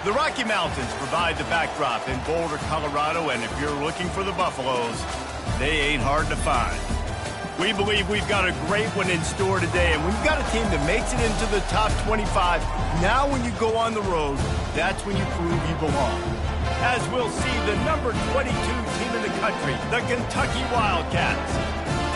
The Rocky Mountains provide the backdrop in Boulder, Colorado, and if you're looking for the Buffaloes, they ain't hard to find. We believe we've got a great one in store today, and we've got a team that makes it into the top 25. Now when you go on the road, that's when you prove you belong. As we'll see the number 22 team in the country, the Kentucky Wildcats,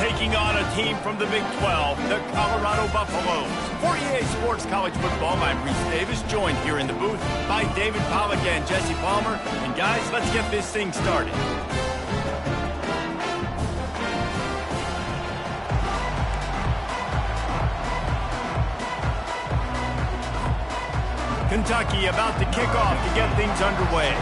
taking on a team from the Big 12, the Colorado Buffaloes. For EA Sports College Football, I'm Reese Davis, joined here in the booth by David Pollack and Jesse Palmer. And guys, let's get this thing started. Kentucky about to kick off to get things underway.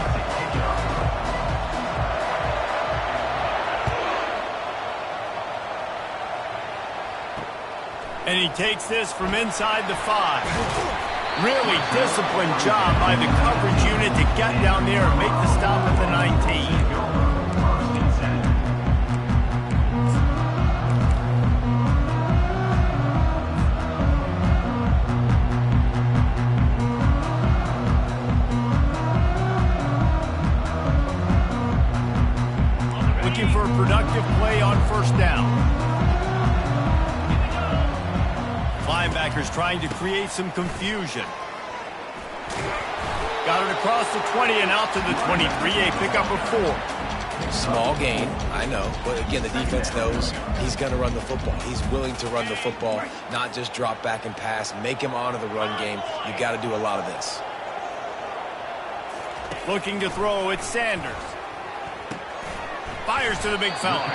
And he takes this from inside the 5. Really disciplined job by the coverage unit to get down there and make the stop at the 19. Looking for a productive play on first down. Linebackers trying to create some confusion. Got it across the 20 and out to the 23. A pickup of 4. Small gain, I know. But again, the defense knows he's going to run the football. He's willing to run the football, not just drop back and pass. Make him honor the run game. You got to do a lot of this. Looking to throw, it's Sanders. Fires to the big fella.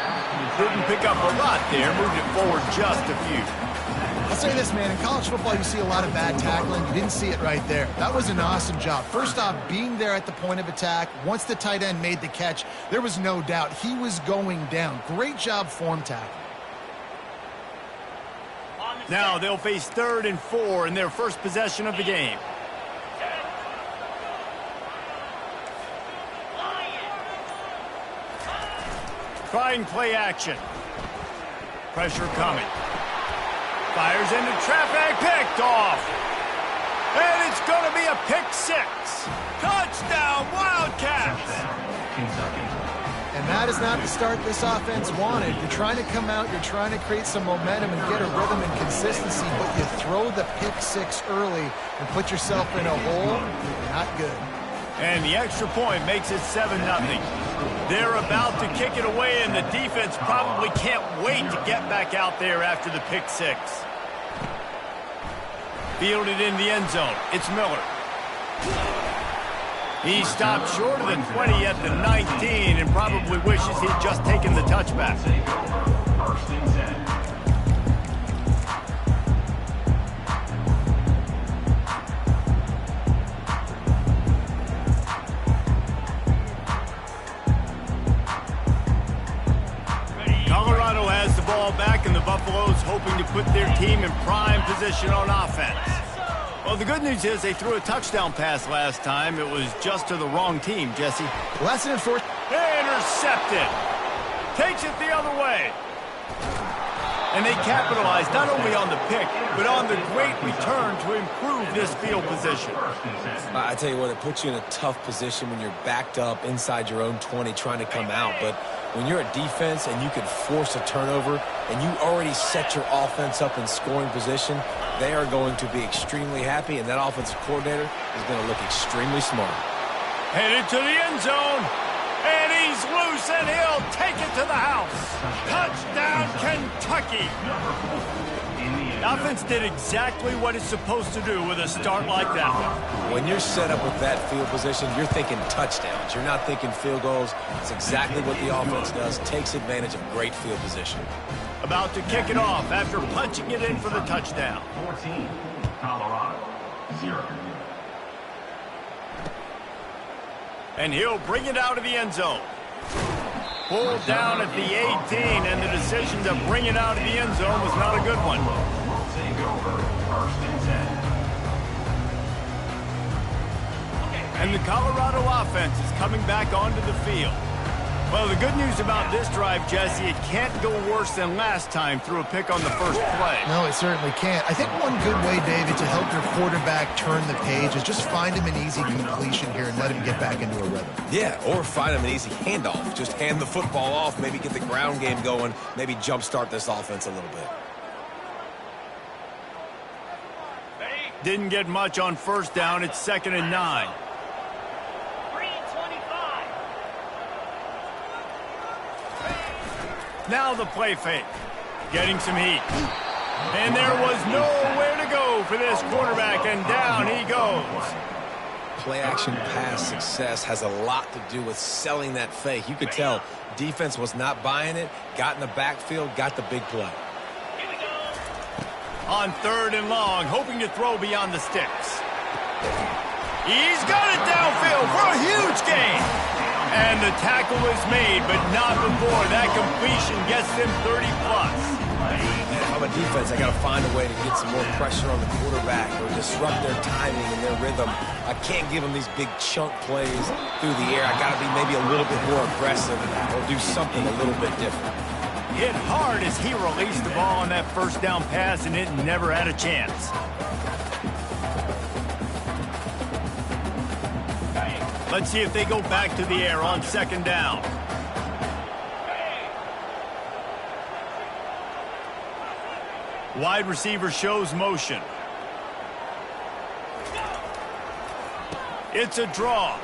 Didn't pick up a lot there. Moved it forward just a few. I'll say this, man, in college football, you see a lot of bad tackling. You didn't see it right there. That was an awesome job. First off, being there at the point of attack. Once the tight end made the catch, there was no doubt he was going down. Great job form tackling. Now they'll face 3rd and 4 in their first possession of the game. Trying play action. Pressure coming. Fires into traffic, picked off. And it's going to be a pick 6. Touchdown, Wildcats! And that is not the start this offense wanted. You're trying to come out, you're trying to create some momentum and get a rhythm and consistency, but you throw the pick 6 early and put yourself in a hole. Not good. And the extra point makes it 7-0. They're about to kick it away, and the defense probably can't wait to get back out there after the pick 6. Fielded in the end zone. It's Miller. He stopped short of the 20 at the 19 and probably wishes he'd just taken the touchback. First and 10. Colorado has the ball back, and the Buffaloes hoping to put their team in prime position on offense. Well, the good news is they threw a touchdown pass last time. It was just to the wrong team, Jesse. Well, that's an enforced. Intercepted. Takes it the other way. And they capitalized not only on the pick, but on the great return to improve this field position. I tell you what, it puts you in a tough position when you're backed up inside your own 20 trying to come out. But when you're a defense and you can force a turnover and you already set your offense up in scoring position, they are going to be extremely happy, and that offensive coordinator is going to look extremely smart. Headed to the end zone. And he's loose, and he'll take it to the house. Touchdown, Kentucky. The offense did exactly what it's supposed to do with a start like that one. When you're set up with that field position, you're thinking touchdowns. You're not thinking field goals. It's exactly what the offense does. Takes advantage of great field position. About to kick it off after punching it in for the touchdown. 14, Colorado, 0. And he'll bring it out of the end zone. Pulled down at the 18, and the decision to bring it out of the end zone was not a good one. Take over, 1st and 10. And the Colorado offense is coming back onto the field. Well, the good news about this drive, Jesse, it can't go worse than last time through a pick on the first play. No, it certainly can't. I think one good way, David, to help your quarterback turn the page is just find him an easy completion here and let him get back into a rhythm. Yeah, or find him an easy handoff. Just hand the football off, maybe get the ground game going, maybe jumpstart this offense a little bit. Didn't get much on first down. It's 2nd and 9. Now the play fake. Getting some heat. And there was nowhere to go for this quarterback, and down he goes. Play-action pass success has a lot to do with selling that fake. You could tell defense was not buying it, got in the backfield, got the big play. On 3rd and long, hoping to throw beyond the sticks. He's got it downfield for a huge gain. And the tackle is made, but not before that completion gets them 30-plus. If I'm a defense, I got to find a way to get some more pressure on the quarterback or disrupt their timing and their rhythm. I can't give them these big chunk plays through the air. I got to be maybe a little bit more aggressive or do something a little bit different. Hit hard as he released the ball on that first down pass, and it never had a chance. Let's see if they go back to the air on 2nd down. Wide receiver shows motion. It's a draw.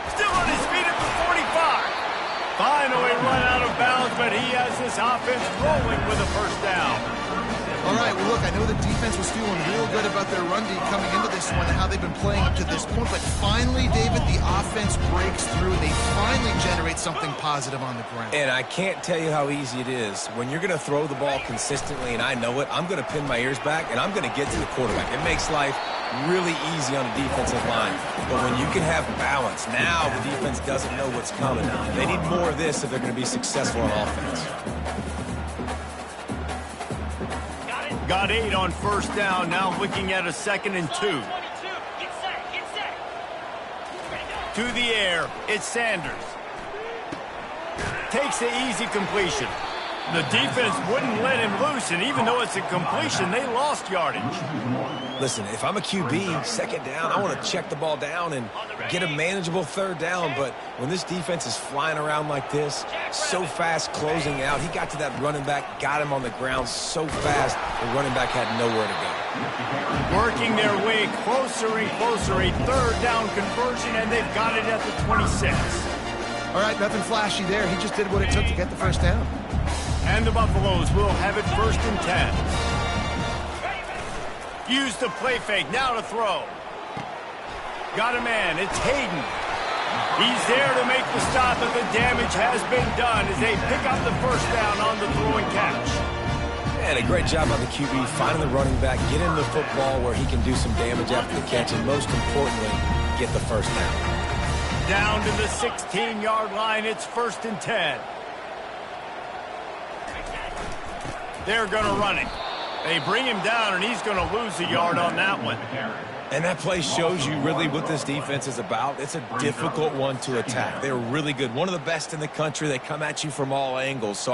Still on his feet at the 45. Finally run out of bounds, but he has this offense rolling with a first down. All right, well, look, I know the defense was feeling real good about their run D coming into this one and how they've been playing up to this point, but finally, David, the offense breaks through. They finally generate something positive on the ground. And I can't tell you how easy it is. When you're going to throw the ball consistently, and I know it, I'm going to pin my ears back, and I'm going to get to the quarterback. It makes life really easy on the defensive line. But when you can have balance, now the defense doesn't know what's coming. They need more of this if they're going to be successful on offense. Got 8 on first down, now looking at a 2nd and 2. To the air, it's Sanders. Takes the easy completion. The defense wouldn't let him loose, and even though it's a completion, they lost yardage. Listen, if I'm a QB, 2nd down, I want to check the ball down and get a manageable 3rd down. But when this defense is flying around like this, so fast closing out, he got to that running back, got him on the ground so fast, the running back had nowhere to go. Working their way closer and closer, a 3rd down conversion, and they've got it at the 26. All right, nothing flashy there. He just did what it took to get the first down. And the Buffaloes will have it 1st and 10. Use the play fake, now to throw. Got a man, it's Hayden. He's there to make the stop, but the damage has been done as they pick up the first down on the throw and catch. And a great job by the QB, finding the running back, get him the football where he can do some damage after the catch, and most importantly, get the first down. Down to the 16-yard line, it's 1st and 10. They're going to run it. They bring him down, and he's going to lose a yard on that one. And that play shows you really what this defense is about. It's a difficult one to attack. They're really good. One of the best in the country. They come at you from all angles. So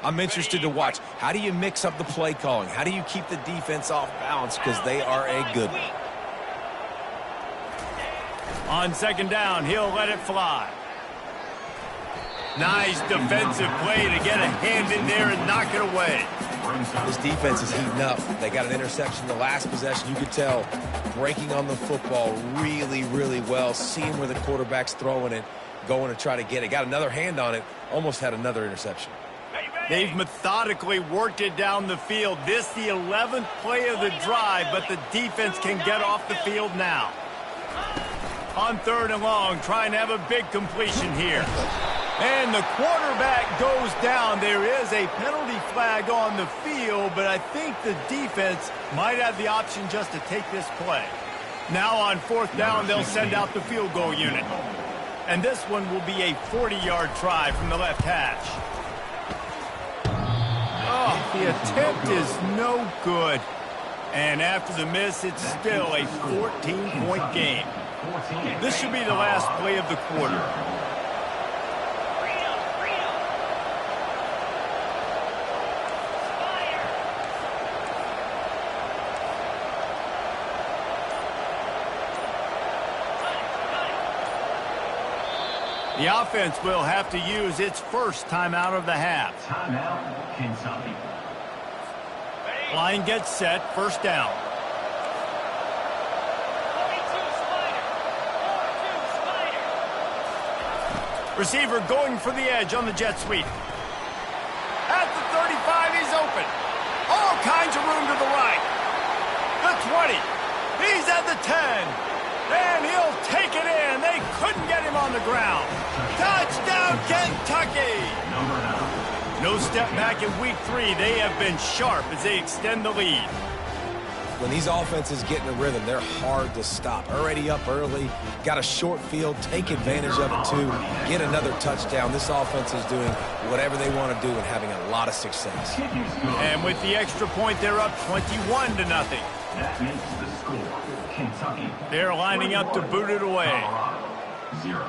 I'm interested to watch. How do you mix up the play calling? How do you keep the defense off balance? Because they are a good one. On 2nd down, he'll let it fly. Nice defensive play to get a hand in there and knock it away. This defense is heating up. They got an interception the last possession. You could tell breaking on the football really, really well, seeing where the quarterback's throwing it, going to try to get it. Got another hand on it, almost had another interception. They've methodically worked it down the field. This the 11th play of the drive, but the defense can get off the field now. On 3rd and long, trying to have a big completion here. And the quarterback goes down. There is a penalty flag on the field, but I think the defense might have the option just to take this play. Now on 4th down, they'll send out the field goal unit. And this one will be a 40-yard try from the left hash. Oh, the attempt is no good. And after the miss, it's still a 14-point game. This should be the last play of the quarter. The offense will have to use its first timeout of the half. Timeout, Kentucky. Line gets set, first down. Receiver going for the edge on the jet sweep. At the 35, he's open. All kinds of room to the right. The 20. He's at the 10. And he'll take it in. They couldn't get him on the ground. Touchdown, Kentucky! No step back in week 3. They have been sharp as they extend the lead. When these offenses get in a rhythm, they're hard to stop. Already up early, got a short field, take advantage of it too, get another touchdown. This offense is doing whatever they want to do and having a lot of success. And with the extra point, they're up 21-0. That makes the score. Kentucky. They're lining up to boot it away. Colorado, 0.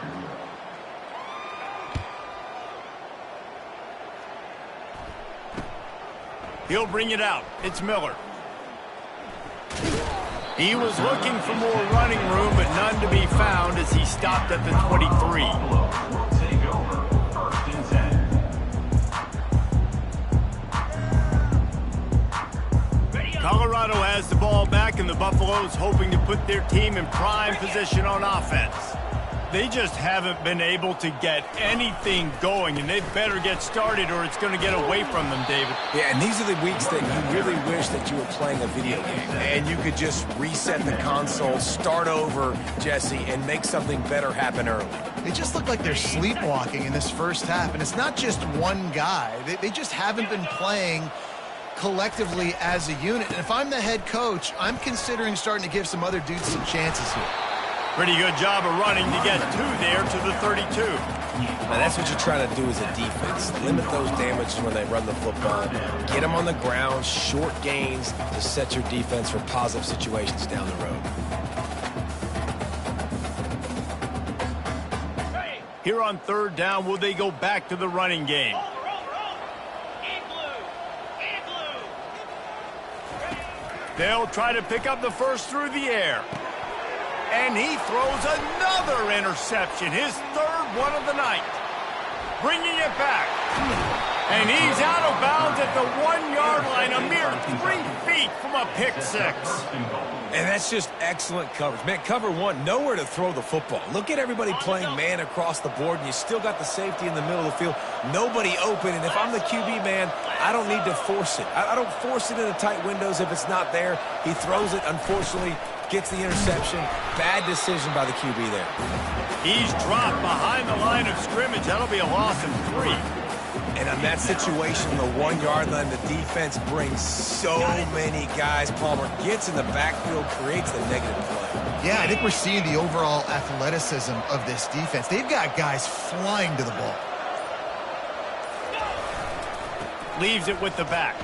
He'll bring it out. It's Miller. He was looking for more running room, but none to be found as he stopped at the 23. Buffalo will take over 1st and 10. Colorado has the ball back, and the Buffaloes hoping to put their team in prime position on offense. They just haven't been able to get anything going, and they better get started or it's going to get away from them, David. Yeah, and these are the weeks that you really wish that you were playing a video game and you could just reset the console, start over, Jesse, and make something better happen early. They just look like they're sleepwalking in this first half, and it's not just one guy. They just haven't been playing collectively as a unit. And if I'm the head coach, I'm considering starting to give some other dudes some chances here. Pretty good job of running to get 2 there to the 32. Now that's what you're trying to do as a defense. Limit those damages when they run the football. Get them on the ground, short gains to set your defense for positive situations down the road. Here on 3rd down, will they go back to the running game? They'll try to pick up the first through the air. And he throws another interception, his 3rd one of the night. Bringing it back. And he's out of bounds at the 1-yard line, a mere 3 feet from a pick 6. And that's just excellent coverage. Man, cover 1, nowhere to throw the football. Look at everybody playing man across the board, and you still got the safety in the middle of the field. Nobody open, and if I'm the QB, man, I don't need to force it. I don't force it in the tight windows if it's not there. He throws it, unfortunately, gets the interception. Bad decision by the QB there. He's dropped behind the line of scrimmage. That'll be a loss of 3. And on that situation, the 1-yard line, the defense brings so many guys. Palmer gets in the backfield, creates the negative play. Yeah, I think we're seeing the overall athleticism of this defense. They've got guys flying to the ball. Leaves it with the back.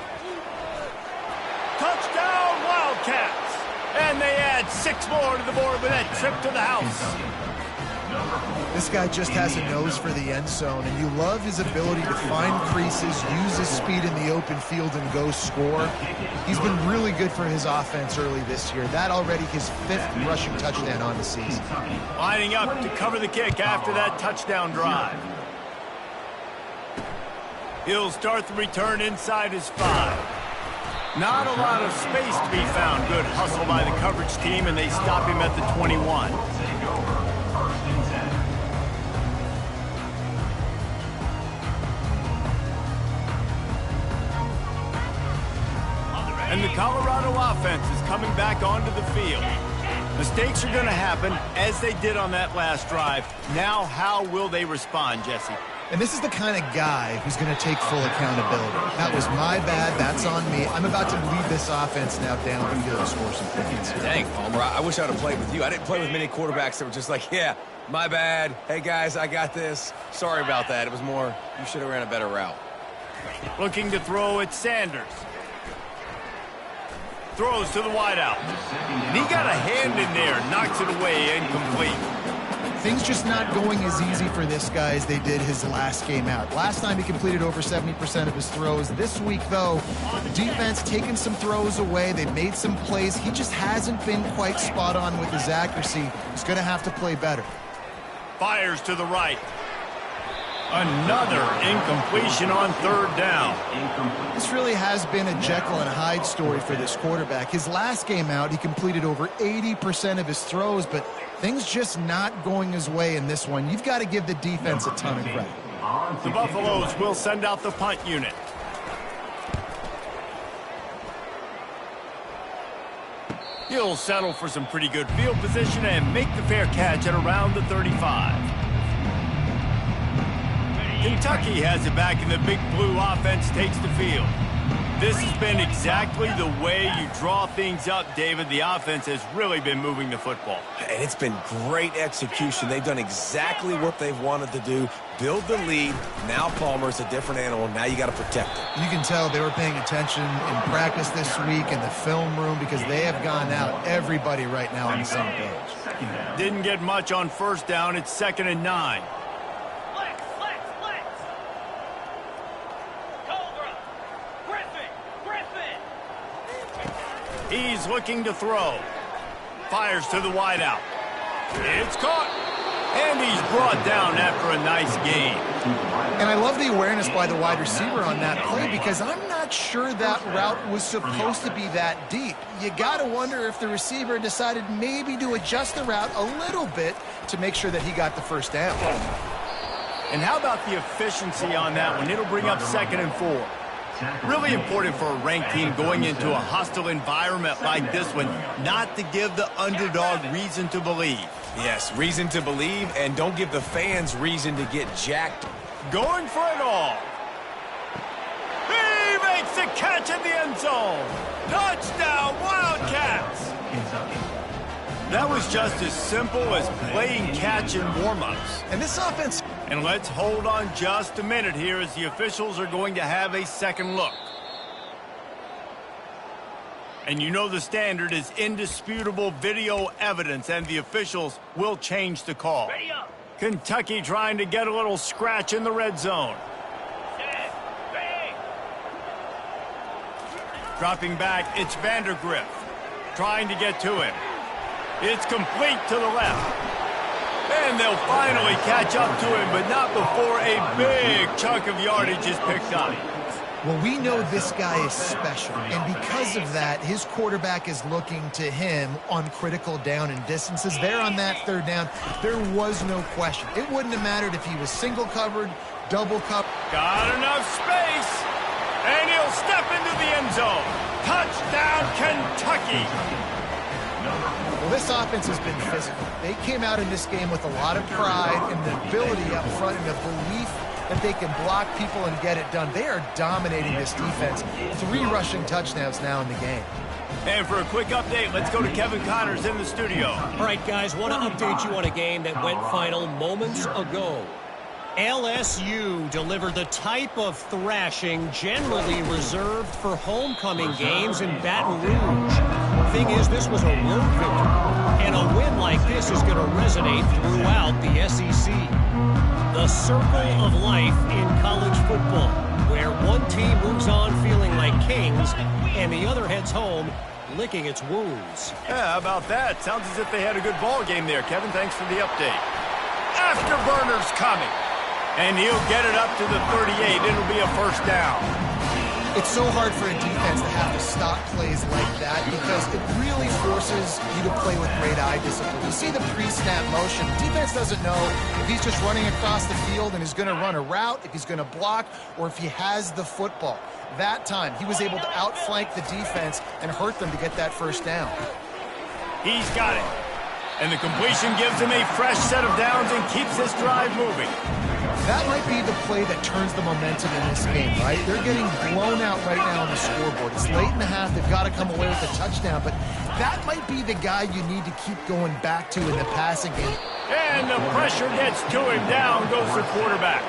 Touchdown, Wildcats! And they add 6 more to the board with that trip to the house. This guy just has a nose for the end zone, and you love his ability to find creases, use his speed in the open field, and go score. He's been really good for his offense early this year. That already his 5th rushing touchdown on the season. Lining up to cover the kick after that touchdown drive. He'll start the return inside his 5. Not a lot of space to be found. Good hustle by the coverage team, and they stop him at the 21. And the Colorado offense is coming back onto the field. Mistakes are going to happen, as they did on that last drive. Now, how will they respond, Jesse? And this is the kind of guy who's going to take full accountability. That was my bad. That's on me. I'm about to lead this offense now down the field and score some points. Dang, Palmer, I wish I would have played with you. I didn't play with many quarterbacks that were just like, yeah, my bad. Hey, guys, I got this. Sorry about that. It was more, you should have ran a better route. Looking to throw at Sanders. Throws to the wideout. And he got a hand in there, knocks it away, incomplete. Things just not going as easy for this guy as they did his last game out. Last time he completed over 70% of his throws. This week, though, the defense taking some throws away. They've made some plays. He just hasn't been quite spot on with his accuracy. He's going to have to play better. Fires to the right. Another incompletion on third down. This really has been a Jekyll and Hyde story for this quarterback. His last game out, he completed over 80% of his throws, but things just not going his way in this one. You've got to give the defense a ton of credit. The Buffaloes will send out the punt unit. He'll settle for some pretty good field position and make the fair catch at around the 35. Kentucky has it back, and the Big Blue offense takes the field. This has been exactly the way you draw things up, David. The offense has really been moving the football. And it's been great execution. They've done exactly what they've wanted to do. Build the lead. Now Palmer's a different animal. Now you got to protect him. You can tell they were paying attention in practice this week in the film room because they have gone out, everybody right now on the same page. Didn't get much on first down. It's 2nd and 9. He's looking to throw. Fires to the wideout. It's caught. And he's brought down after a nice gain. And I love the awareness by the wide receiver on that play because I'm not sure that route was supposed to be that deep. You got to wonder if the receiver decided maybe to adjust the route a little bit to make sure that he got the first down. And how about the efficiency on that one? It'll bring up 2nd and 4. Really important for a ranked team going into a hostile environment like this one, not to give the underdog reason to believe. Yes, reason to believe, and don't give the fans reason to get jacked. Going for it all. He makes the catch in the end zone. Touchdown, Wildcats. That was just as simple as playing catch in warm-ups. And this offense... And let's hold on just a minute here as the officials are going to have a second look. And you know the standard is indisputable video evidence, and the officials will change the call. Kentucky trying to get a little scratch in the red zone. Dropping back, it's Vandergriff trying to get to him. It's complete to the left. And they'll finally catch up to him, but not before a big chunk of yardage is picked up. Well, we know this guy is special, and because of that, his quarterback is looking to him on critical down and distances. There on that third down, there was no question. It wouldn't have mattered if he was single covered, double covered. Got enough space, and he'll step into the end zone. Touchdown, Kentucky. Well, this offense has been physical. They came out in this game with a lot of pride and the ability up front and the belief that they can block people and get it done. They are dominating this defense. 3 rushing touchdowns now in the game. And for a quick update, let's go to Kevin Connors in the studio. All right, guys, want to update you on a game that went final moments ago. LSU delivered the type of thrashing generally reserved for homecoming games in Baton Rouge. Thing is, this was a road victory, and a win like this is going to resonate throughout the SEC. The circle of life in college football, where one team moves on feeling like kings, and the other heads home licking its wounds. Yeah, how about that? Sounds as if they had a good ball game there. Kevin, thanks for the update. Afterburner's coming. And he'll get it up to the 38. It'll be a first down. It's so hard for a defense to have to stop plays like that because it really forces you to play with great eye discipline. You see the pre-snap motion. Defense doesn't know if he's just running across the field and is going to run a route, if he's going to block, or if he has the football. That time, he was able to outflank the defense and hurt them to get that first down. He's got it. And the completion gives him a fresh set of downs and keeps this drive moving. That might be the play that turns the momentum in this game, right? They're getting blown out right now on the scoreboard. It's late in the half. They've got to come away with a touchdown, but that might be the guy you need to keep going back to in the passing game. And the pressure gets to him. Down goes the quarterback.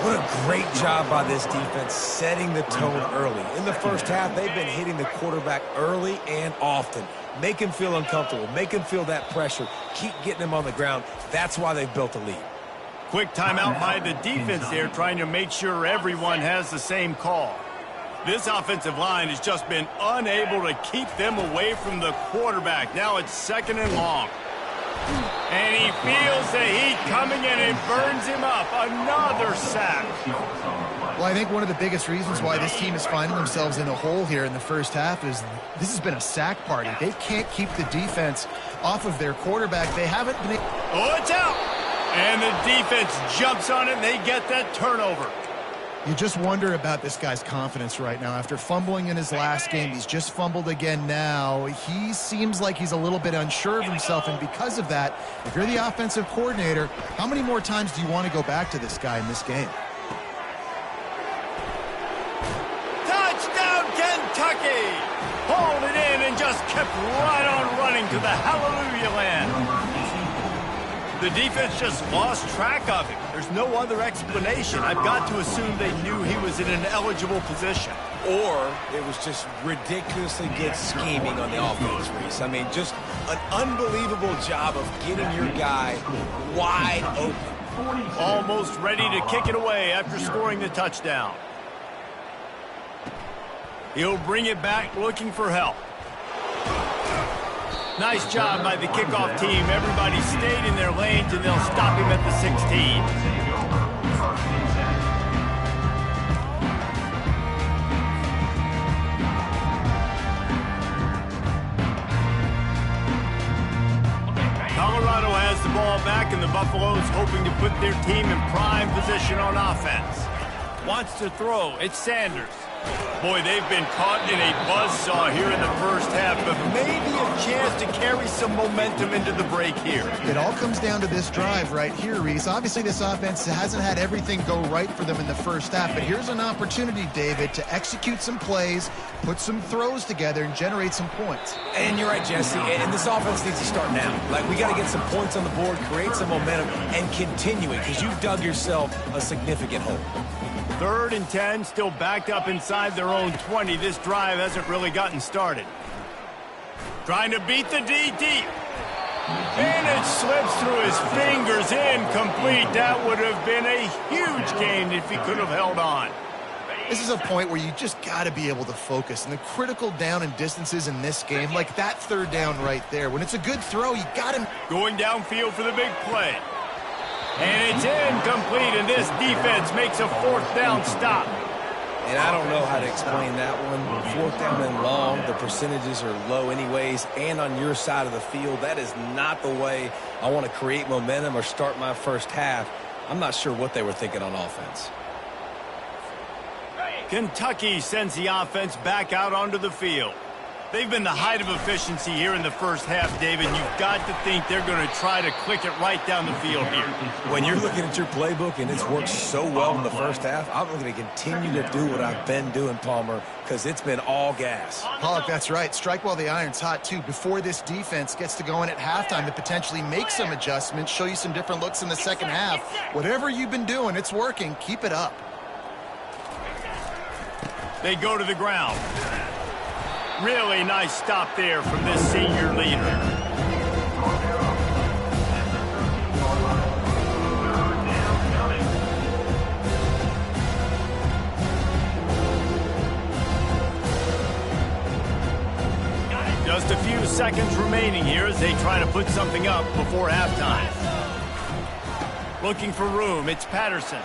What a great job by this defense setting the tone early. In the first half, they've been hitting the quarterback early and often. Make him feel uncomfortable. Make him feel that pressure. Keep getting him on the ground. That's why they've built a lead. Quick timeout by the defense there, trying to make sure everyone has the same call. This offensive line has just been unable to keep them away from the quarterback. Now it's 2nd and long. And he feels the heat coming and it burns him up. Another sack. Well, I think one of the biggest reasons why this team is finding themselves in a hole here in the first half is this has been a sack party. They can't keep the defense off of their quarterback. They haven't been able... Oh, it's out! And the defense jumps on it and they get that turnover. You just wonder about this guy's confidence right now. After fumbling in his last game, he's just fumbled again now. He seems like he's a little bit unsure of himself, and because of that, if you're the offensive coordinator, how many more times do you want to go back to this guy in this game? Touchdown, Kentucky! Hauled it in and just kept right on running to the hallelujah land. The defense just lost track of him. There's no other explanation. I've got to assume they knew he was in an eligible position. Or it was just ridiculously good scheming on the offense, Reese. I mean, just an unbelievable job of getting your guy wide open. Almost ready to kick it away after scoring the touchdown. He'll bring it back looking for help. Nice job by the kickoff team. Everybody stayed in their lanes, and they'll stop him at the 16. Colorado has the ball back, and the Buffaloes hoping to put their team in prime position on offense. Wants to throw. It's Sanders. Boy, they've been caught in a buzzsaw here in the first half, but maybe a chance to carry some momentum into the break here. It all comes down to this drive right here, Reese. Obviously, this offense hasn't had everything go right for them in the first half, but here's an opportunity, David, to execute some plays, put some throws together, and generate some points. And you're right, Jesse, and this offense needs to start now. Like, we got to get some points on the board, create some momentum, and continue it, because you've dug yourself a significant hole. 3rd and 10, still backed up inside their own 20. This drive hasn't really gotten started. Trying to beat the D deep. And it slips through his fingers, incomplete. That would have been a huge gain if he could have held on. This is a point where you just got to be able to focus. And the critical down and distances in this game, like that 3rd down right there, when it's a good throw, you got to... Going downfield for the big play. And it's incomplete, and this defense makes a 4th down stop. And I don't know how to explain that one. 4th down and long, the percentages are low anyways, and on your side of the field, that is not the way I want to create momentum or start my first half. I'm not sure what they were thinking on offense. Kentucky sends the offense back out onto the field. They've been the height of efficiency here in the first half, David. You've got to think they're going to try to click it right down the field here. When you're looking at your playbook and it's worked so well in the first half, I'm going to continue to do what I've been doing, Palmer, because it's been all gas. Pollock, that's right. Strike while the iron's hot, too. Before this defense gets to go in at halftime to potentially make some adjustments, show you some different looks in the second half. Whatever you've been doing, it's working. Keep it up. They go to the ground. Really nice stop there from this senior leader. Just a few seconds remaining here as they try to put something up before halftime. Looking for room, it's Patterson.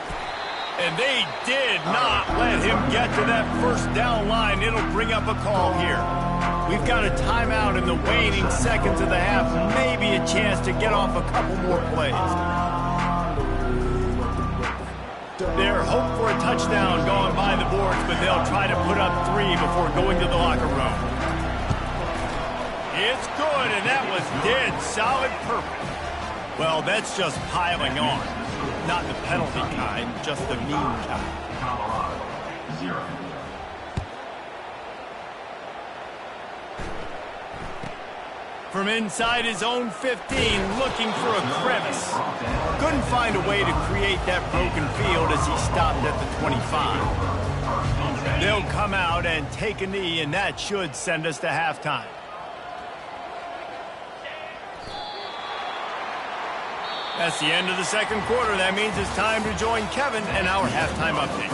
And they did not let him get to that 1st down line. It'll bring up a call here. We've got a timeout in the waning seconds of the half. Maybe a chance to get off a couple more plays. They're hoping for a touchdown going by the boards, but they'll try to put up 3 before going to the locker room. It's good, and that was dead solid perfect. Well, that's just piling on. Not the penalty kind, just the mean kind. Colorado, 0. From inside his own 15, looking for a crevice. Couldn't find a way to create that broken field as he stopped at the 25. They'll come out and take a knee, and that should send us to halftime. That's the end of the 2nd quarter. That means it's time to join Kevin and our halftime update.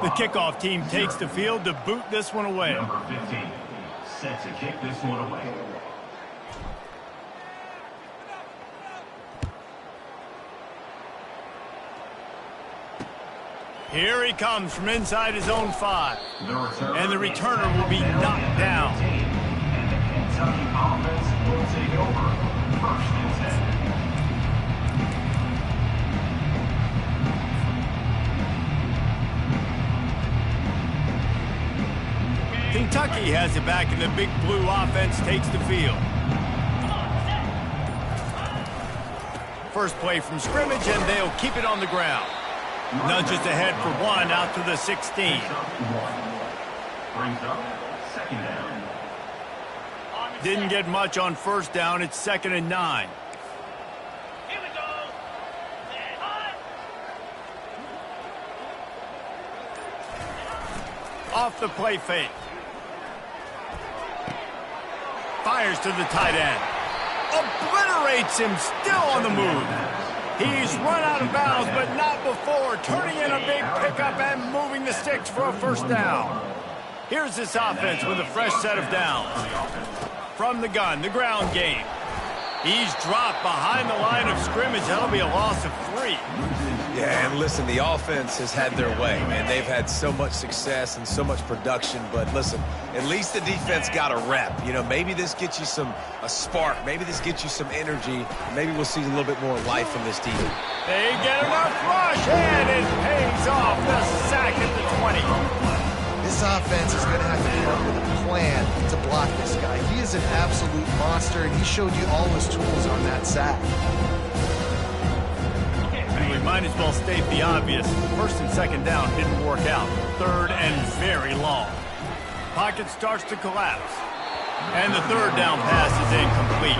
The kickoff team takes the field to boot this one away. Number 15, set to kick this one away. Here he comes from inside his own 5. And the returner will be knocked down. And the Kentucky offense will take over. 1st and 10. Kentucky has it back, and the big blue offense takes the field. First play from scrimmage, and they'll keep it on the ground. Nudges ahead for 1 out to the 16. Brings up 2nd down. Didn't get much on 1st down. It's 2nd and 9. Here we go. Off the play fake. Fires to the tight end. Obliterates him, still on the move. He's run out of bounds, but not before, turning in a big pickup and moving the sticks for a 1st down. Here's this offense with a fresh set of downs. From the gun, the ground game. He's dropped behind the line of scrimmage. That'll be a loss of 3. Yeah, and listen, the offense has had their way, man. They've had so much success and so much production, but listen, at least the defense got a rep. You know, maybe this gets you a spark. Maybe this gets you some energy. Maybe we'll see a little bit more life from this team. They get enough rush, and it pays off. The sack at the 20. This offense is going to have to come up with a plan to block this guy. He is an absolute monster, and he showed you all his tools on that sack. We might as well state the obvious. 1st and 2nd down didn't work out. 3rd and very long. Pocket starts to collapse. And the 3rd down pass is incomplete.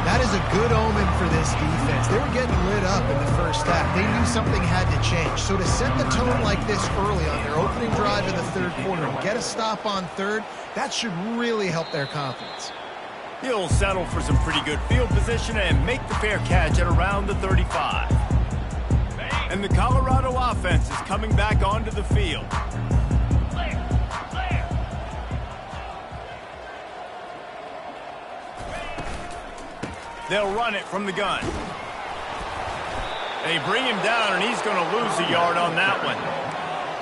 That is a good omen for this defense. They were getting lit up in the 1st half. They knew something had to change. So to set the tone like this early on their opening drive in the 3rd quarter and get a stop on 3rd, that should really help their confidence. He'll settle for some pretty good field position and make the fair catch at around the 35. And the Colorado offense is coming back onto the field. They'll run it from the gun. They bring him down, and he's going to lose a yard on that one.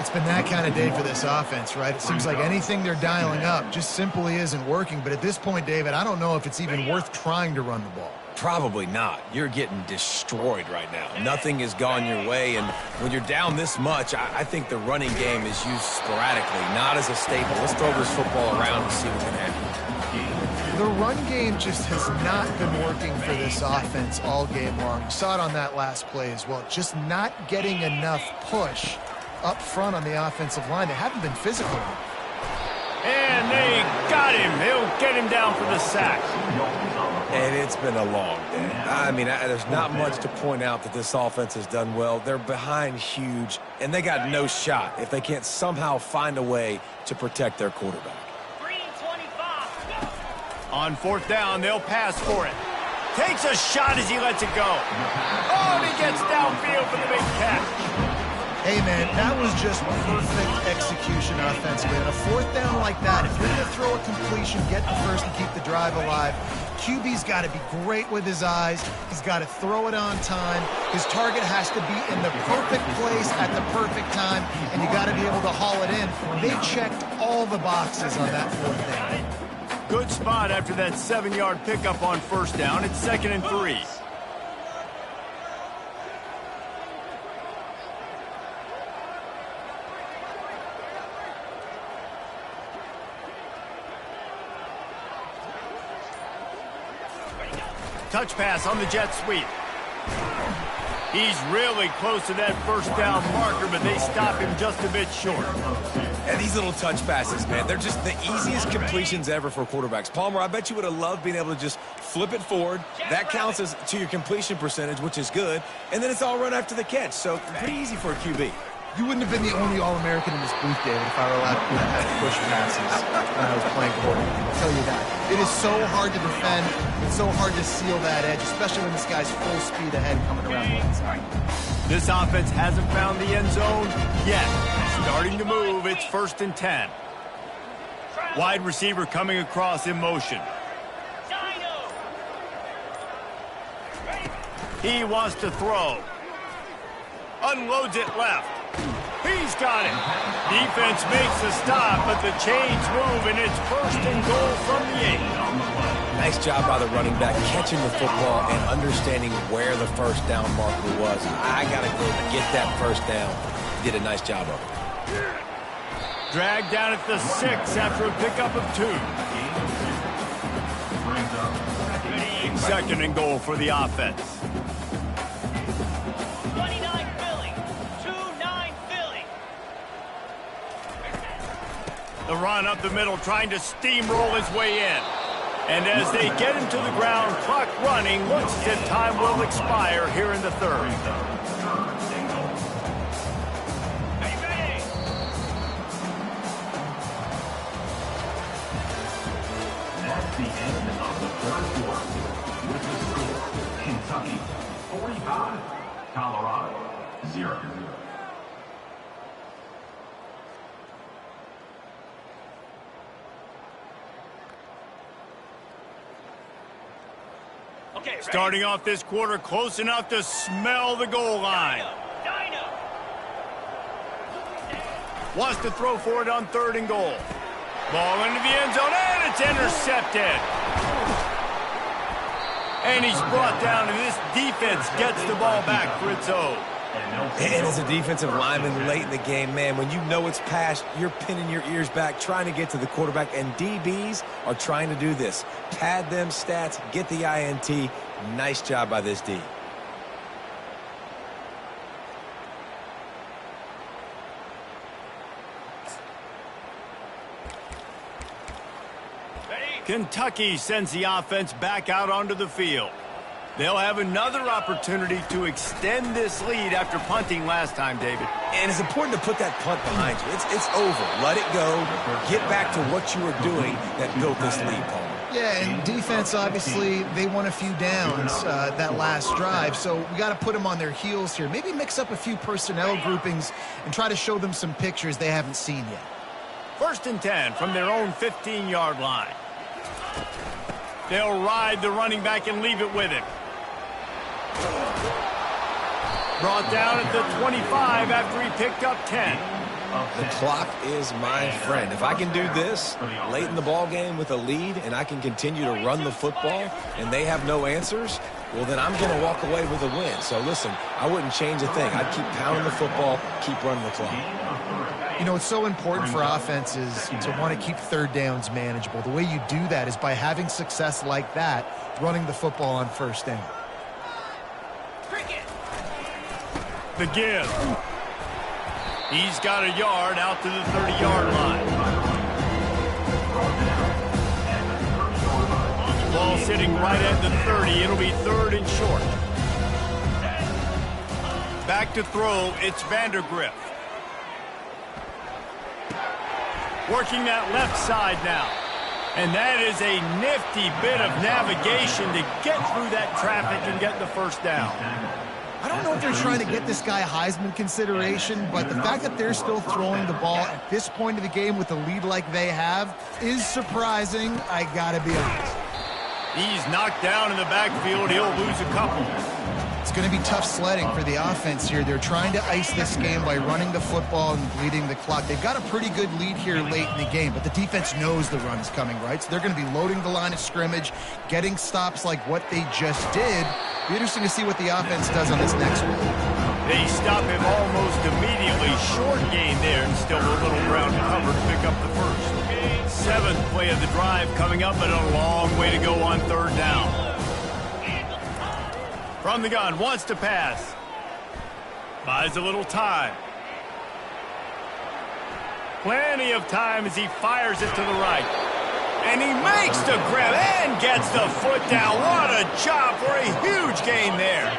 It's been that kind of day for this offense, right? It seems like anything they're dialing up just simply isn't working. But at this point, David, I don't know if it's even worth trying to run the ball. Probably not. You're getting destroyed right now. Nothing has gone your way, and when you're down this much, I think the running game is used sporadically, not as a staple. Let's throw this football around and see what can happen. The run game just has not been working for this offense all game long. You saw it on that last play as well. Just not getting enough push up front on the offensive line. They haven't been physical enough. And they got him. They'll get him down for the sack. And it's been a long day. I mean, there's not much to point out that this offense has done well. They're behind huge, and they got no shot if they can't somehow find a way to protect their quarterback. 3:25. On 4th down, they'll pass for it. Takes a shot as he lets it go. Oh, and he gets downfield for the big catch. Hey, man, that was just perfect execution offensively. On a 4th down like that, if you're going to throw a completion, get the first and keep the drive alive, QB's got to be great with his eyes. He's got to throw it on time. His target has to be in the perfect place at the perfect time, and you got to be able to haul it in. They checked all the boxes on that 4th down. Good spot after that 7-yard pickup on 1st down. It's 2nd and 3. Touch pass on the jet sweep. He's really close to that 1st down marker, but they stop him just a bit short. And these little touch passes, man, they're just the easiest completions ever for quarterbacks. Palmer, I bet you would have loved being able to just flip it forward. That counts as to your completion percentage, which is good. And then it's all run after the catch, so pretty easy for a QB. You wouldn't have been the only All-American in this booth, David, if I were allowed to push passes when I was playing quarterback. I'll tell you that. It is so hard to defend. It's so hard to seal that edge, especially when this guy's full speed ahead coming around the inside. This offense hasn't found the end zone yet. Starting to move. It's 1st and 10. Wide receiver coming across in motion. Dino. He wants to throw. Unloads it left. He's got it. Defense makes a stop, but the chains move, and it's 1st and goal from the 8. Nice job by the running back catching the football and understanding where the first down marker was. I got to go get that first down. Did a nice job of it. Dragged down at the 6 after a pickup of 2. 2nd and goal for the offense. 29 Philly. 2-9 Philly. The run up the middle, trying to steamroll his way in. And as they get him to the ground, clock running, looks as if time will expire here in the 3rd. That's the end of the 3rd quarter. With the score, Kentucky 45, Colorado 0. Okay, ready? Starting off this quarter close enough to smell the goal line. Dino. Wants to throw for it on 3rd and goal. Ball into the end zone, and it's intercepted. And he's brought down, and this defense gets the ball back for its own. And as a defensive lineman late in the game, man, when you know it's past, you're pinning your ears back, trying to get to the quarterback, and DBs are trying to do this. Pad them stats, get the INT. Nice job by this D. Kentucky sends the offense back out onto the field. They'll have another opportunity to extend this lead after punting last time, David. And it's important to put that punt behind you. It's over. Let it go. Get back to what you were doing that built this lead, Paul. Yeah, and defense, obviously, they won a few downs that last drive, so we got to put them on their heels here. Maybe mix up a few personnel groupings and try to show them some pictures they haven't seen yet. 1st and 10 from their own 15-yard line. They'll ride the running back and leave it with him. Brought down at the 25 after he picked up 10. The clock is my friend. If I can do this late in the ball game with a lead and I can continue to run the football and they have no answers, well, then I'm going to walk away with a win. So, listen, I wouldn't change a thing. I'd keep pounding the football, keep running the clock. You know, it's so important for offenses to want to keep 3rd downs manageable. The way you do that is by having success like that, running the football on 1st down. The give. He's got a yard out to the 30-yard line. Ball sitting right at the 30. It'll be 3rd and short. Back to throw. It's Vandergriff. Working that left side now. And that is a nifty bit of navigation to get through that traffic and get the 1st down. I don't know if they're trying to get this guy Heisman consideration, but the fact that they're still throwing the ball at this point of the game with a lead like they have is surprising, I gotta be honest. He's knocked down in the backfield. He'll lose a couple. It's going to be tough sledding for the offense here. They're trying to ice this game by running the football and bleeding the clock. They've got a pretty good lead here late in the game, but the defense knows the run's coming, right? So they're going to be loading the line of scrimmage, getting stops like what they just did. Be interesting to see what the offense does on this next one. They stop him almost immediately. Short gain there, and still a little ground cover to pick up the 1st. 7th play of the drive coming up, but a long way to go on 3rd down. From the gun, wants to pass. Buys a little time. Plenty of time as he fires it to the right. And he makes the grab and gets the foot down. What a job for a huge gain there.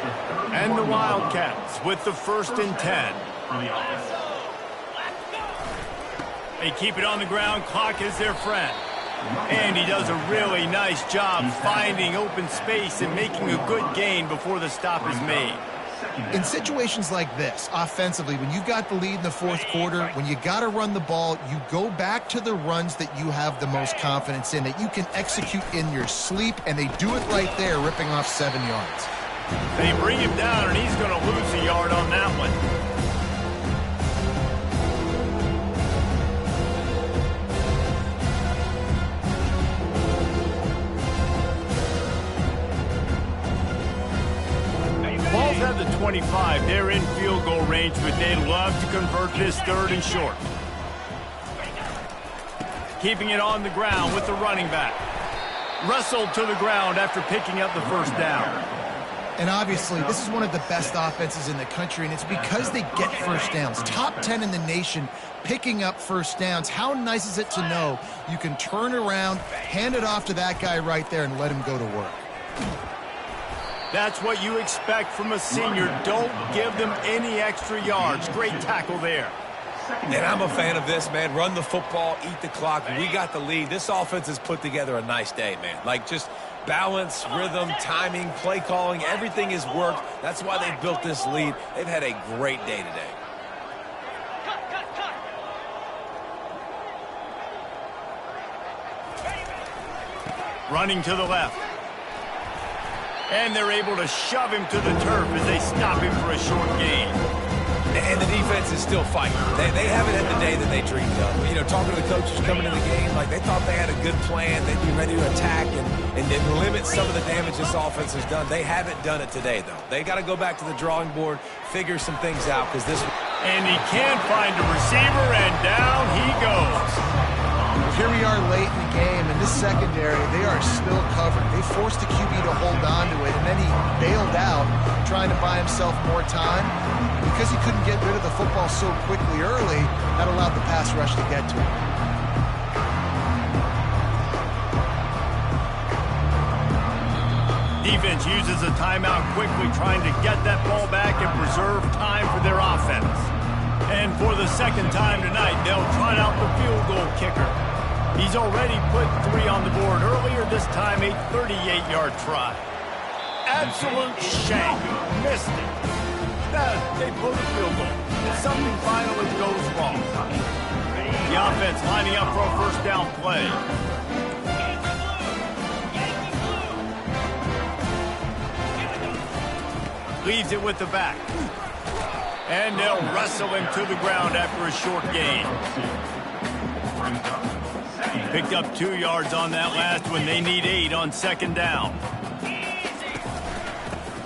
And the Wildcats with the 1st and 10. They keep it on the ground. Clock is their friend. And he does a really nice job finding open space and making a good gain before the stop is made. In situations like this, offensively, when you've got the lead in the fourth quarter, when you got to run the ball, you go back to the runs that you have the most confidence in, that you can execute in your sleep, and they do it right there, ripping off 7 yards. They bring him down, and he's going to lose a yard on that one. Ball's at the 25. They're in field goal range, but they'd love to convert this 3rd and short. Keeping it on the ground with the running back. Wrestled to the ground after picking up the first down. And obviously, this is one of the best offenses in the country, and it's because they get first downs. Top 10 in the nation picking up first downs. How nice is it to know you can turn around, hand it off to that guy right there, and let him go to work? That's what you expect from a senior. Don't give them any extra yards. Great tackle there. And I'm a fan of this, man. Run the football, eat the clock. We got the lead. This offense has put together a nice day, man. Like, just balance, rhythm, timing, play calling, everything has worked. That's why they built this lead. They've had a great day today. Running to the left. And they're able to shove him to the turf as they stop him for a short gain. And the defense is still fighting. They haven't had the day that they dreamed of. You know, talking to the coaches coming into the game, like they thought they had a good plan. They'd be ready to attack and then limit some of the damage this offense has done. They haven't done it today, though. They got to go back to the drawing board, figure some things out, because this... And he can find a receiver, and down he goes. Here we are late in the game, and this secondary, they are still covered. They forced the QB to hold on to it, and then he bailed out, trying to buy himself more time. Because he couldn't get rid of the football so quickly early, that allowed the pass rush to get to him. Defense uses a timeout quickly, trying to get that ball back and preserve time for their offense. And for the second time tonight, they'll try out the field goal kicker. He's already put 3 on the board earlier, this time a 38-yard try. Absolute shank. Missed it. They pull the field goal. Something finally goes wrong. The offense lining up for a first down play. Leaves it with the back. And they'll wrestle him to the ground after a short gain. Picked up 2 yards on that last one. They need 8 on second down.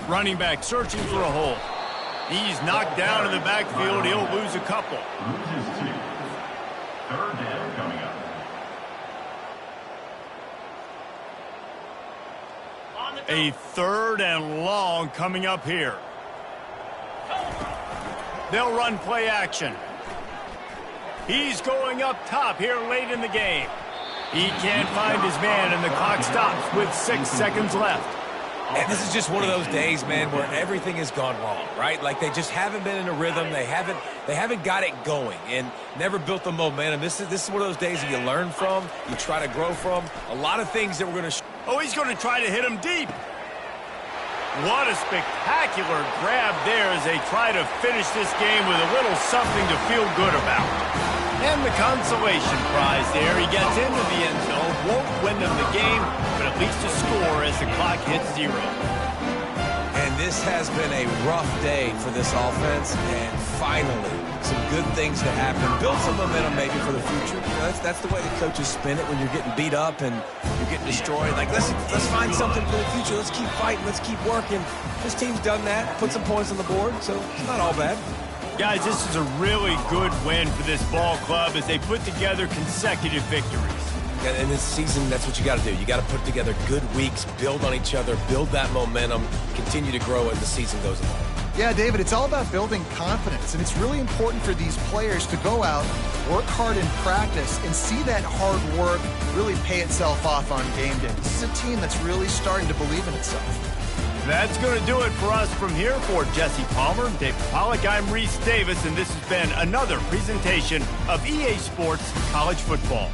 Running back searching for a hole. He's knocked down in the backfield. He'll lose a couple. Loses 2. Third down coming up. A 3rd and long coming up here. They'll run play action. He's going up top here late in the game. He can't find his man, and the clock stops with 6 seconds left. And this is just one of those days, man, where everything has gone wrong, right? Like they just haven't been in a rhythm. They haven't got it going and never built the momentum. This is one of those days that you learn from, you try to grow from. A lot of things that we're going to... Oh, he's going to try to hit him deep. What a spectacular grab there as they try to finish this game with a little something to feel good about. And the consolation prize there. He gets into the end zone, won't win them the game, but at least a score as the clock hits 0. And this has been a rough day for this offense, and finally, some good things to happen. Build some momentum maybe for the future. You know, that's the way the coaches spin it when you're getting beat up and you're getting destroyed. Like, let's find something for the future. Let's keep fighting. Let's keep working. This team's done that, put some points on the board, so it's not all bad. Guys, this is a really good win for this ball club as they put together consecutive victories. And in this season, that's what you got to do. You got to put together good weeks, build on each other, build that momentum, continue to grow as the season goes on. Yeah, David, it's all about building confidence, and it's really important for these players to go out, work hard in practice, and see that hard work really pay itself off on game day. This is a team that's really starting to believe in itself. That's going to do it for us from here. For Jesse Palmer, Dave Pollack, I'm Reese Davis, and this has been another presentation of EA Sports College Football.